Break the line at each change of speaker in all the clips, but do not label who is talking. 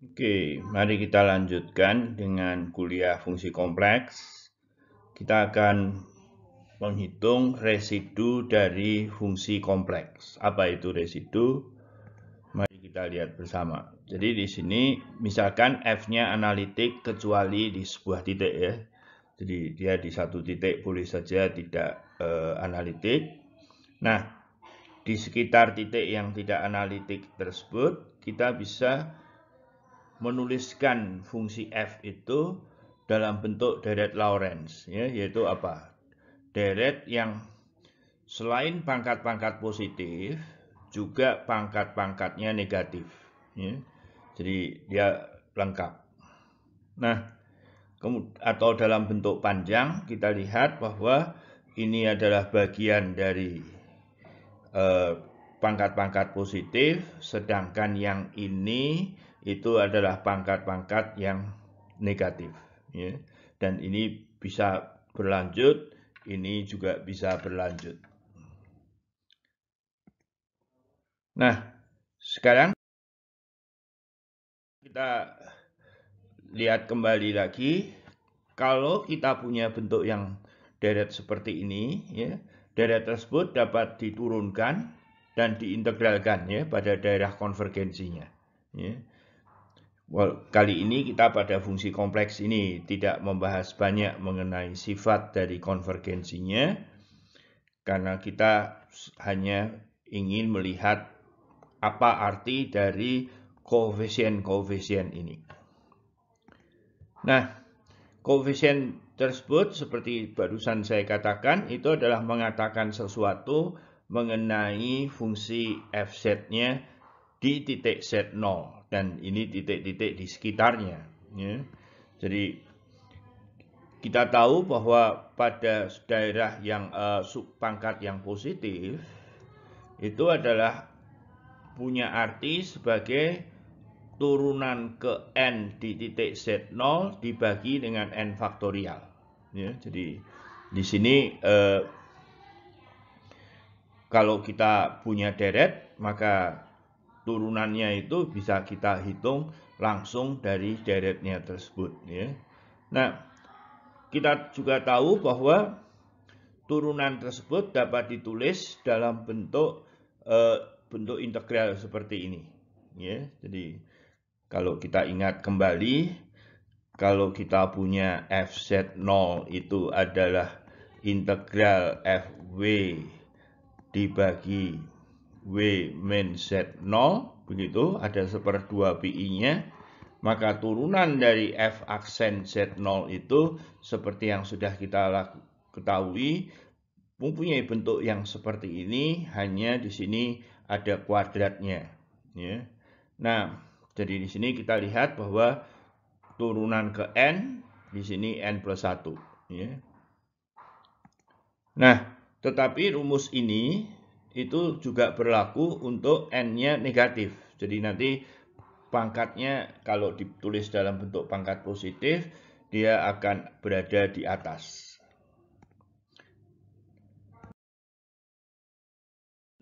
Oke, mari kita lanjutkan dengan kuliah fungsi kompleks. Kita akan menghitung residu dari fungsi kompleks. Apa itu residu? Mari kita lihat bersama. Jadi di sini misalkan F-nya analitik kecuali di sebuah titik ya. Jadi dia di satu titik boleh saja tidak analitik. Nah, di sekitar titik yang tidak analitik tersebut kita bisa menuliskan fungsi f itu dalam bentuk deret Lorentz, ya, yaitu apa? Deret yang selain pangkat-pangkat positif, juga pangkat-pangkatnya negatif. Ya. Jadi dia lengkap. Nah, atau dalam bentuk panjang, kita lihat bahwa ini adalah bagian dari pangkat-pangkat positif, sedangkan yang ini itu adalah pangkat-pangkat yang negatif. Ya. Dan ini bisa berlanjut, ini juga bisa berlanjut. Nah, sekarang kita lihat kembali lagi. Kalau kita punya bentuk yang deret seperti ini, ya, deret tersebut dapat diturunkan dan diintegralkan ya pada daerah konvergensinya. Ya. Kali ini kita pada fungsi kompleks ini tidak membahas banyak mengenai sifat dari konvergensinya, karena kita hanya ingin melihat apa arti dari koefisien-koefisien ini. Nah, koefisien tersebut seperti barusan saya katakan itu adalah mengatakan sesuatu mengenai fungsi fz-nya di titik z0 dan ini titik-titik di sekitarnya. Ya. Jadi kita tahu bahwa pada daerah yang pangkat yang positif itu adalah punya arti sebagai turunan ke n di titik z0 dibagi dengan n faktorial. Ya, jadi di sini kalau kita punya deret, maka turunannya itu bisa kita hitung langsung dari deretnya tersebut. Ya. Nah, kita juga tahu bahwa turunan tersebut dapat ditulis dalam bentuk integral seperti ini. Ya, jadi kalau kita ingat kembali, kalau kita punya fz0 itu adalah integral fw dibagi w min z0, begitu, ada 1/2 pi-nya, maka turunan dari f aksen z0 itu seperti yang sudah kita ketahui mempunyai bentuk yang seperti ini, hanya di sini ada kuadratnya. Ya. Nah, jadi di sini kita lihat bahwa turunan ke n, di sini n plus 1. Ya. Nah, tetapi rumus ini itu juga berlaku untuk n-nya negatif. Jadi nanti pangkatnya kalau ditulis dalam bentuk pangkat positif, dia akan berada di atas.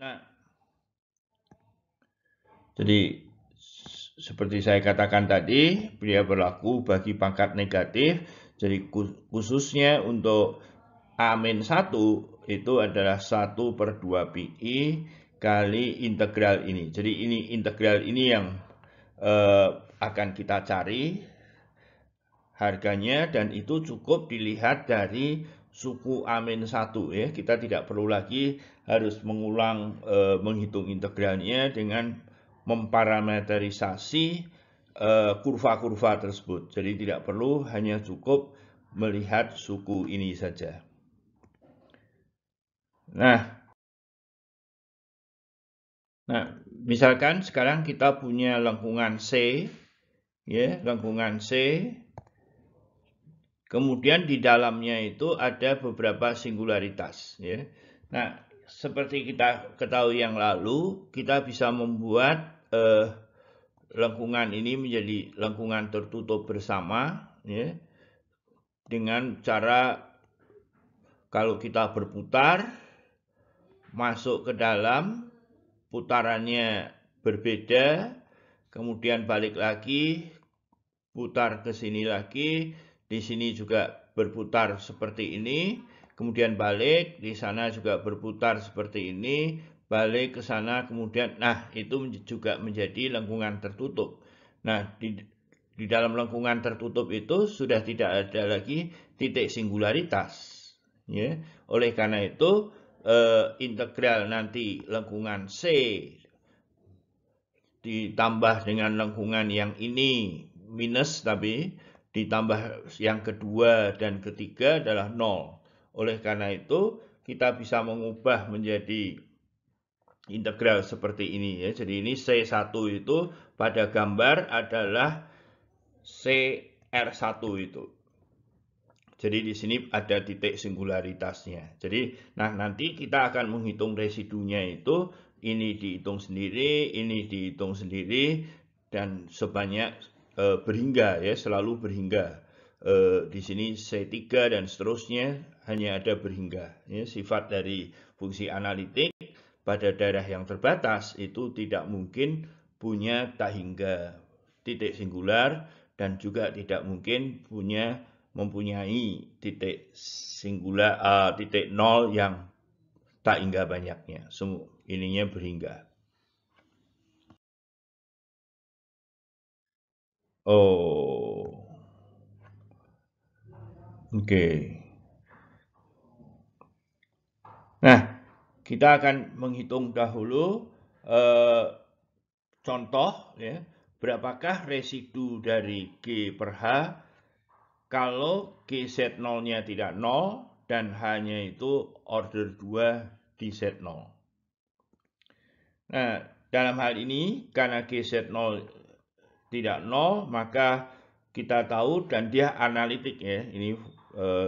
Nah, jadi seperti saya katakan tadi, dia berlaku bagi pangkat negatif. Jadi khususnya untuk A-1 itu adalah 1/2 pi kali integral ini. Jadi ini integral ini yang akan kita cari harganya, dan itu cukup dilihat dari suku A-1 ya. Kita tidak perlu lagi harus mengulang menghitung integralnya dengan memparameterisasi kurva-kurva tersebut. Jadi tidak perlu, hanya cukup melihat suku ini saja. Nah, misalkan sekarang kita punya lengkungan C, ya, lengkungan C. Kemudian di dalamnya itu ada beberapa singularitas, ya. Nah, seperti kita ketahui yang lalu, kita bisa membuat lengkungan ini menjadi lengkungan tertutup bersama, ya, dengan cara kalau kita berputar masuk ke dalam, putarannya berbeda, kemudian balik lagi, putar ke sini lagi, di sini juga berputar seperti ini, kemudian balik, di sana juga berputar seperti ini, balik ke sana, kemudian, nah itu juga menjadi lengkungan tertutup. Nah, di dalam lengkungan tertutup itu sudah tidak ada lagi titik singularitas. Ya. Oleh karena itu, integral nanti lengkungan C ditambah dengan lengkungan yang ini minus, tapi ditambah yang kedua dan ketiga adalah 0. Oleh karena itu, kita bisa mengubah menjadi integral seperti ini ya. Jadi ini C1 itu pada gambar adalah CR1 itu. Jadi di sini ada titik singularitasnya. Jadi nanti kita akan menghitung residunya itu, ini dihitung sendiri, ini dihitung sendiri, dan sebanyak berhingga ya, selalu berhingga. Di sini C3 dan seterusnya hanya ada berhingga. Ya, sifat dari fungsi analitik pada daerah yang terbatas itu tidak mungkin punya tak hingga titik singular dan juga tidak mungkin mempunyai titik singular, titik nol yang tak hingga banyaknya. Semua ininya berhingga. Oh, oke. Nah, kita akan menghitung dahulu contoh ya, berapakah residu dari G per H kalau GZ0-nya tidak 0 dan hanya itu order 2 di Z0. Nah, dalam hal ini karena GZ0 tidak 0, maka kita tahu dan dia analitik ya. Ini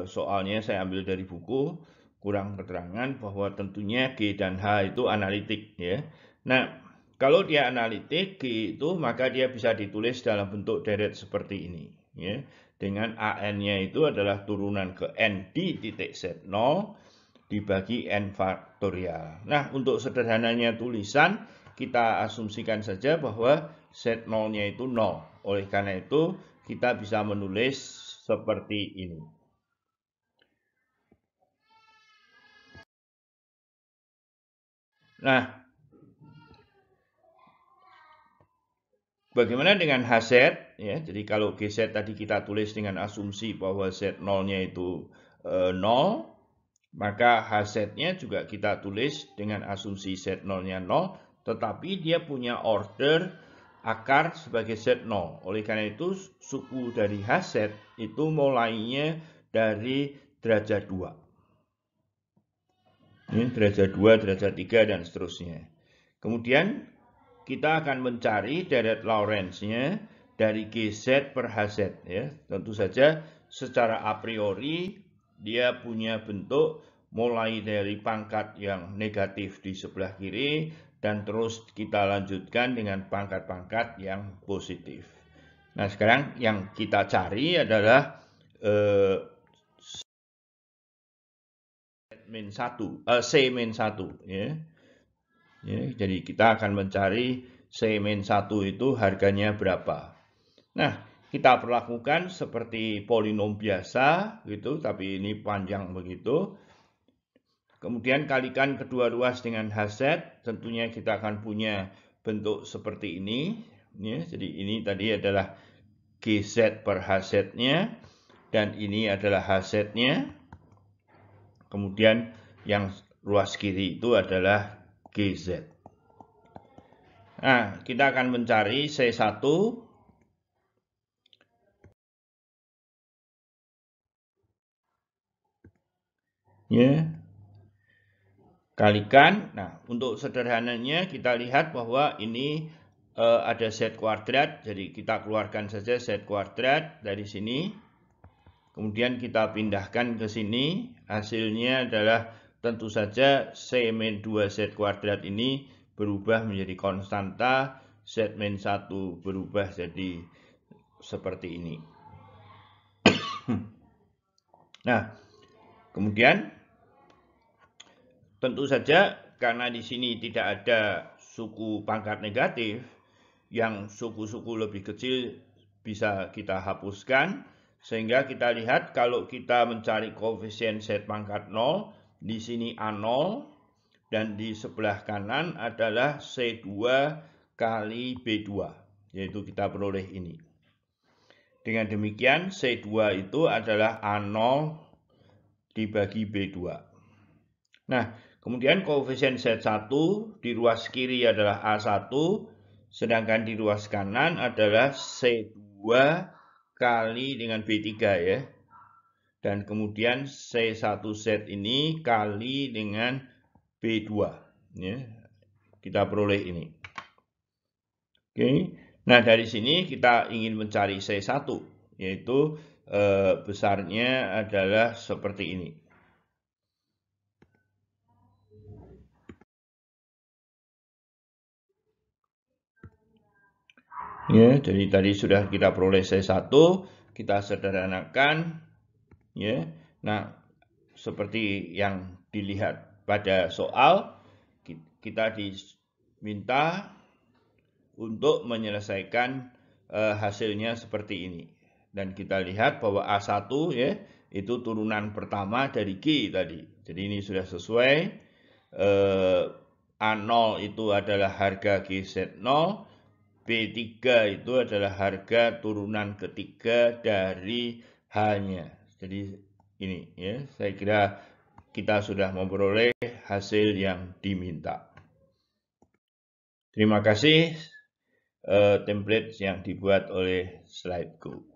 soalnya saya ambil dari buku, kurang keterangan bahwa tentunya G dan H itu analitik ya. Nah, kalau dia analitik G itu maka dia bisa ditulis dalam bentuk deret seperti ini ya. Dengan AN-nya itu adalah turunan ke N di titik Z0 dibagi N faktorial. Nah, untuk sederhananya tulisan, kita asumsikan saja bahwa Z0-nya itu 0. Oleh karena itu, kita bisa menulis seperti ini. Nah, bagaimana dengan HZ? Ya, jadi kalau GZ tadi kita tulis dengan asumsi bahwa Z0-nya itu 0, maka HZ-nya juga kita tulis dengan asumsi Z0-nya 0, tetapi dia punya order akar sebagai Z0. Oleh karena itu, suku dari HZ itu mulainya dari derajat 2. Ini derajat 2, derajat 3, dan seterusnya. Kemudian kita akan mencari deret Lorentz-nya dari GZ per HZ ya. Tentu saja secara a priori dia punya bentuk mulai dari pangkat yang negatif di sebelah kiri dan terus kita lanjutkan dengan pangkat-pangkat yang positif. Nah, sekarang yang kita cari adalah C-1 ya. Ya, jadi kita akan mencari C-1 itu harganya berapa. Nah, kita perlakukan seperti polinom biasa gitu, tapi ini panjang begitu. Kemudian kalikan kedua ruas dengan HZ, tentunya kita akan punya bentuk seperti ini. Ya, jadi ini tadi adalah GZ per HZ-nya, dan ini adalah HZ-nya. Kemudian yang ruas kiri itu adalah GZ. Nah, kita akan mencari C1. Ya. Kalikan. Nah, untuk sederhananya kita lihat bahwa ini ada Z kuadrat. Jadi kita keluarkan saja Z kuadrat dari sini. Kemudian kita pindahkan ke sini. Hasilnya adalah tentu saja C-2Z kuadrat ini berubah menjadi konstanta. Z-1 berubah jadi seperti ini. Nah, kemudian tentu saja karena di sini tidak ada suku pangkat negatif, yang suku-suku lebih kecil bisa kita hapuskan, sehingga kita lihat kalau kita mencari koefisien Z pangkat 0, di sini A0, dan di sebelah kanan adalah C2 kali B2, yaitu kita peroleh ini. Dengan demikian, C2 itu adalah A0 dibagi B2. Nah, kemudian koefisien Z1 di ruas kiri adalah A1, sedangkan di ruas kanan adalah C2 kali dengan B3 ya. Dan kemudian C1Z ini kali dengan B2 ya. Kita peroleh ini. Oke. Nah, dari sini kita ingin mencari C1, yaitu besarnya adalah seperti ini. Ya, jadi tadi sudah kita peroleh C1, kita sederhanakan ya. Nah, seperti yang dilihat pada soal, kita diminta untuk menyelesaikan hasilnya seperti ini. Dan kita lihat bahwa A1 ya, itu turunan pertama dari G tadi. Jadi ini sudah sesuai. A0 itu adalah harga GZ0. B3 itu adalah harga turunan ketiga dari H-nya. Jadi ini ya, saya kira kita sudah memperoleh hasil yang diminta. Terima kasih template yang dibuat oleh Slideku.